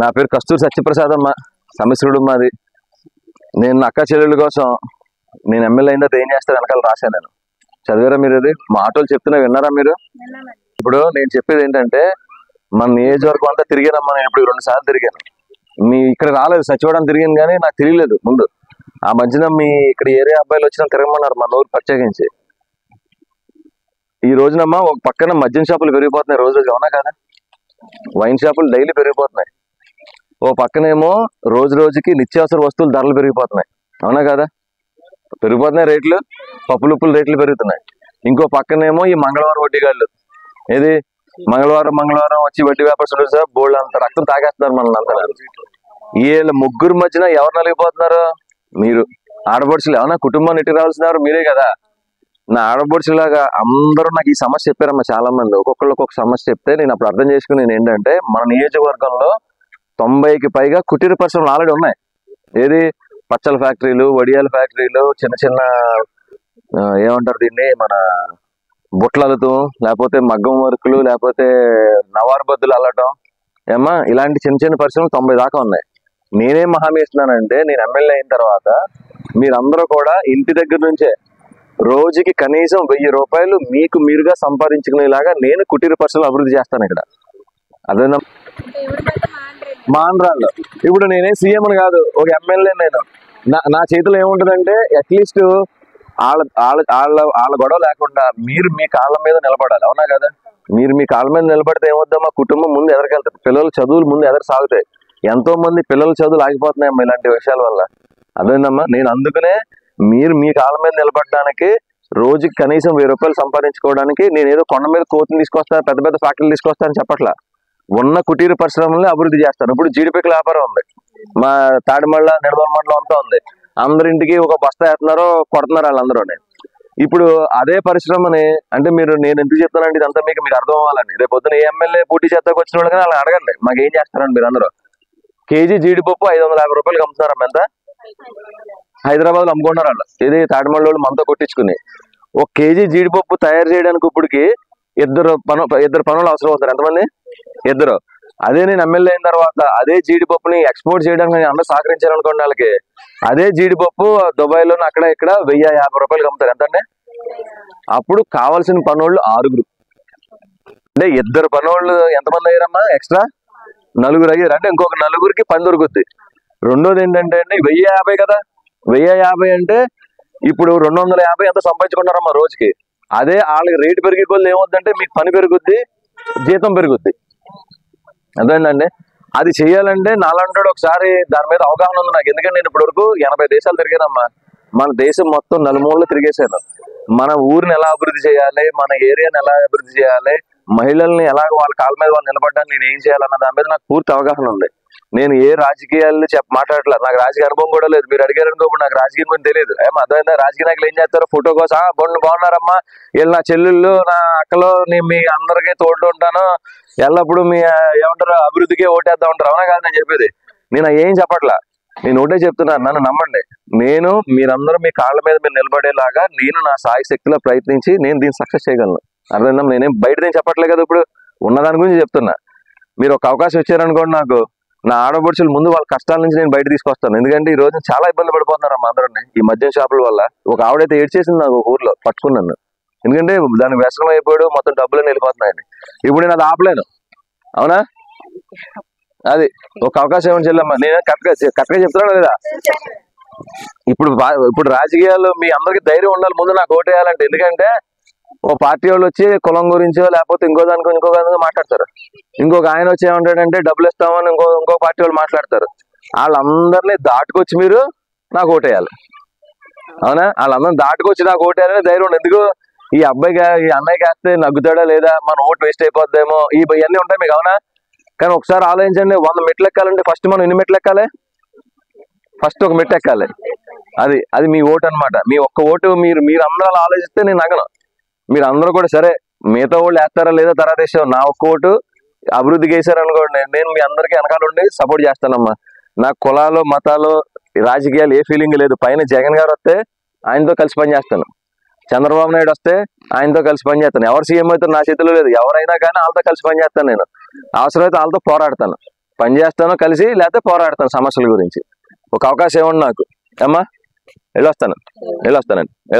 నా పేరు కస్తూరి సత్యప్రసాదమ్మ, సమిశ్రుడు మాది. నేను నా అక్క చెల్లెళ్ళ కోసం నేను ఎమ్మెల్యే అయిన తర్వాత ఏం చేస్తాను వెనకాల రాశాను. నేను చదివారా మీరు? అది మా ఆటోలు చెప్తున్నా విన్నారా మీరు? ఇప్పుడు నేను చెప్పేది ఏంటంటే మన నియోజకవర్గం అంతా తిరిగానమ్మా. నేను ఇప్పుడు 2 సార్లు తిరిగాను. మీ ఇక్కడ రాలేదు, సచివాలయం తిరిగాను కానీ నాకు తెలియలేదు ముందు. ఆ మధ్యన మీ ఇక్కడ ఏరియా అబ్బాయిలు వచ్చిన తిరగమన్నారు మన ఊరు ప్రత్యేకించి. ఈ రోజునమ్మా ఒక పక్కన మద్యం షాపులు పెరిగిపోతున్నాయి రోజు రోజు, అవునా కదా? వైన్ షాపులు డైలీ పెరిగిపోతున్నాయి. ఓ పక్కనేమో రోజు రోజుకి నిత్యావసర వస్తువులు ధరలు పెరిగిపోతున్నాయి, అవునా కదా? పెరిగిపోతున్నాయి రేట్లు, పప్పులు ఉప్పులు రేట్లు పెరుగుతున్నాయి. ఇంకో పక్కనేమో ఈ మంగళవారం వడ్డీగాళ్ళు, ఏది మంగళవారం వచ్చి వడ్డీ వ్యాపారం సార్ బోల్డ్ అంత రక్తం తాగేస్తున్నారు మనల్ని అంతా. వీళ్ళ ముగ్గురు మధ్యన ఎవరు నలిగిపోతున్నారు? మీరు ఆడపడుచులు. అవునా? కుటుంబాన్ని ఎట్టి రావాల్సినారు మీరే కదా. నా ఆడపడుచులాగా అందరూ నాకు ఈ సమస్య చెప్పారమ్మా చాలా మంది. ఒక్కొక్కళ్ళు ఒక్కొక్క సమస్య చెప్తే నేను అప్పుడు అర్థం చేసుకుని నేను ఏంటంటే మన నియోజకవర్గంలో 90కి పైగా కుటీర పరిశ్రమలు ఆల్రెడీ ఉన్నాయి. ఏది పచ్చల ఫ్యాక్టరీలు, వడియాల ఫ్యాక్టరీలు, చిన్న చిన్న ఏమంటారు దీన్ని, మన బుట్టలతో, లేకపోతే మగ్గం వర్కులు, లేకపోతే నవారు బద్దులు అల్లటం, ఏమా ఇలాంటి చిన్న చిన్న పరిశ్రమలు 90 దాకా ఉన్నాయి. నేనేం హామీ ఇస్తున్నానంటే నేను ఎమ్మెల్యే అయిన తర్వాత మీరందరూ కూడా ఇంటి దగ్గర నుంచే రోజుకి కనీసం 1000 రూపాయలు మీకు మీరుగా సంపాదించుకునేలాగా నేను కుటీర పరిశ్రమలు అభివృద్ధి చేస్తాను ఇక్కడ. అదే మాండ్రాల్లో ఇప్పుడు నేనే సీఎం కాదు, ఒక ఎమ్మెల్యే. నేను నా చేతిలో ఏముంటుందంటే అట్లీస్ట్ వాళ్ళ గొడవ లేకుండా మీరు మీ కాళ్ళ మీద నిలబడాలి, అవునా కదా? మీరు మీ కాళ్ళ మీద నిలబడితే ఏమొద్దా, మా కుటుంబం ముందు ఎదరికెళ్తారు, పిల్లల చదువులు ముందు ఎదరు సాగుతాయి. ఎంతో మంది పిల్లల చదువులు ఆగిపోతున్నాయమ్మా ఇలాంటి విషయాల వల్ల. అదేందమ్మా, నేను అందుకనే మీరు మీ కాళ్ళ మీద నిలబడడానికి రోజుకి కనీసం 1000 రూపాయలు సంపాదించుకోవడానికి నేను ఏదో కొండ మీద కోతిని తీసుకొస్తా, పెద్ద పెద్ద ఫ్యాక్టరీలు తీసుకొస్తా అని చెప్పట్లా. ఉన్న కుటీర పరిశ్రమల్ని అభివృద్ధి చేస్తాను. ఇప్పుడు జీడిపిక్కల వ్యాపారం ఉంది, మా తాడిమళ్ళ నిడదవల మండలం అంతా ఉంది. అందరింటికి ఒక బస్తా వేస్తున్నారు, కొడుతున్నారు వాళ్ళందరూ. ఇప్పుడు అదే పరిశ్రమని అంటే నేను ఎందుకు చెప్తానంటే ఇదంతా మీకు అర్థం అవ్వాలని. రేపు పొద్దున ఏ ఎమ్మెల్యే పోటీ చేస్తాకు వచ్చిన వాళ్ళు కానీ అలా అడగండి, మాకు ఏం చేస్తారండి మీరు అందరూ. కేజీ జీడిపప్పు 550 రూపాయలు అమ్ముతున్నారమ్మ. ఎంత? హైదరాబాద్లో అమ్ముకుంటున్నారు వాళ్ళు. ఇది తాడిమళ్ళ వాళ్ళు మనతో కొట్టించుకుని. 1 కేజీ జీడిపప్పు తయారు చేయడానికి ఇప్పటికి ఇద్దరు పనులు అవసరం అవుతారు. ఎంతమంది? 2. అదే నేను ఎమ్మెల్యే అయిన తర్వాత అదే జీడిపప్పుని ఎక్స్పోర్ట్ చేయడానికి అందరూ సహకరించారనుకోండి, వాళ్ళకి అదే జీడిపప్పు దుబాయ్లో అక్కడ ఇక్కడ 1050 రూపాయలకి అమ్ముతారు. ఎంతండి? అప్పుడు కావాల్సిన పనోళ్ళు 6. అంటే 2 పనోళ్ళు ఎంతమంది అయ్యారమ్మా? ఎక్స్ట్రా 4 అయ్యారు. అంటే ఇంకొక 4కి పని దొరుకుద్ది. రెండోది ఏంటంటే అండి 1050 కదా. 1050 అంటే ఇప్పుడు 250 ఎంత సంపాదించుకుంటారమ్మా రోజుకి. అదే వాళ్ళకి రేటు పెరిగే కొద్ది ఏమవుద్దంటే మీకు పని పెరుగుద్ది, జీతం పెరుగుద్ది. అదేంటండి, అది చెయ్యాలంటే నాలంటాడు ఒకసారి దాని మీద అవగాహన ఉంది నాకు. ఎందుకంటే నేను ఇప్పటి వరకు 80 దేశాలు తిరిగానమ్మా. మన దేశం మొత్తం నలుమూలలు తిరిగేశాను. మన ఊరిని ఎలా అభివృద్ధి చేయాలి, మన ఏరియాని ఎలా అభివృద్ధి చేయాలి, మహిళల్ని ఎలాగ వాళ్ళ కాళ్ళ మీద వాళ్ళు నిలబడ్డానికి నేను ఏం చేయాలన్న దాని మీద నాకు పూర్తి అవగాహన ఉంది. నేను ఏ రాజకీయాలు మాట్లాడలేదు, నాకు రాజకీయ అనుభవం కూడా లేదు. మీరు అడిగారు అనుకోప్పుడు నాకు రాజకీయం గురించి తెలియదు. అర్థమైందా? రాజకీయ నాయకులు ఏం చేస్తారు, ఫోటో కోసం బాగున్నారమ్మా, వీళ్ళు నా చెల్లెళ్ళు నా అక్కలు, నేను మీ అందరికీ తోడు ఉంటాను, ఎల్లప్పుడు మీ ఏమంటారు అభివృద్ధికే ఓటేద్దాం ఉంటారు, అవునా కాదు నేను చెప్పేది? నేను ఏం చెప్పట్లా, నేను ఒకటే చెప్తున్నాను, నన్ను నమ్మండి. నేను మీరందరూ మీ కాళ్ళ మీద మీరు నిలబడేలాగా నేను నా సాయి శక్తిలో ప్రయత్నించి నేను దీన్ని సక్సెస్ చేయగలను. అర్థమైందా? నేనేం బయట చెప్పట్లే కదా, ఇప్పుడు ఉన్నదాని గురించి చెప్తున్నా. మీరు ఒక అవకాశం ఇచ్చారనుకోండి నాకు, నా ఆడపడుచుల ముందు వాళ్ళ కష్టాల నుంచి నేను బయట తీసుకొస్తాను. ఎందుకంటే ఈ రోజు చాలా ఇబ్బంది పడిపోతున్నారు అమ్మ అందరూ ఈ మద్యం షాపుల వల్ల. ఒక ఆవిడైతే ఏడ్చేసింది నాకు ఊర్లో పట్టుకున్నాను, ఎందుకంటే దానికి వ్యసనం అయిపోయాడు, మొత్తం డబ్బులన్నీ వెళ్ళిపోతున్నాయని. ఇప్పుడు నేను అది ఆపలేను, అవునా? అది ఒక అవకాశం ఏమని చెల్లమ్మా, నేను కరెక్ట్గా చెప్తున్నాను లేదా? ఇప్పుడు రాజకీయాల్లో మీ అందరికి ధైర్యం ఉండాలి ముందు నాకు ఓటేయాలంటే. ఎందుకంటే ఓ పార్టీ వాళ్ళు వచ్చి కులం గురించో లేకపోతే ఇంకో దానికి మాట్లాడతారు. ఇంకొక ఆయన వచ్చి ఏమంటాడంటే డబ్బులు ఇస్తామని ఇంకో పార్టీ వాళ్ళు మాట్లాడతారు. వాళ్ళందరినీ దాటుకొచ్చి మీరు నాకు ఓటేయాలి, అవునా? వాళ్ళందరినీ దాటుకొచ్చి నాకు ఓటేయాలని ధైర్యం ఉంది. ఎందుకు? ఈ అన్నయ్యకి వేస్తే నగ్గుతాడా లేదా, మన ఓటు వేస్ట్ అయిపోద్దేమో, ఇవన్నీ ఉంటాయి మీకు, అవునా? కానీ ఒకసారి ఆలోచించండి, 100 మెట్లు ఎక్కాలంటే ఫస్ట్ మనం ఎన్ని మెట్లు ఎక్కాలి? ఫస్ట్ ఒక మెట్టు ఎక్కాలి. అది మీ ఓటు అనమాట. మీ ఒక్క ఓటు మీరు అందరూ ఆలోచిస్తే నేను నగను. మీరు అందరూ కూడా సరే మిగతా వాళ్ళు వేస్తారా లేదా తర్వాత విషయం, నా ఒక్క ఓటు అభివృద్ధికి వేసారనుకోండి, నేను మీ అందరికీ వెనకాల ఉండి సపోర్ట్ చేస్తానమ్మా. నాకు కులాలు మతాలు రాజకీయాలు ఏ ఫీలింగ్ లేదు. పైన జగన్ గారు వస్తే ఆయనతో కలిసి పనిచేస్తాను, చంద్రబాబు నాయుడు వస్తే ఆయనతో కలిసి పనిచేస్తాను. ఎవరు సీఎం అయితే నా చేతిలో లేదు, ఎవరైనా కానీ వాళ్ళతో కలిసి పనిచేస్తాను. నేను అవసరమైతే వాళ్ళతో పోరాడతాను. పని చేస్తాను కలిసి, లేకపోతే పోరాడతాను సమస్యల గురించి. ఒక అవకాశం ఇవ్వండి నాకు. అమ్మా వెళ్ళొస్తానండి.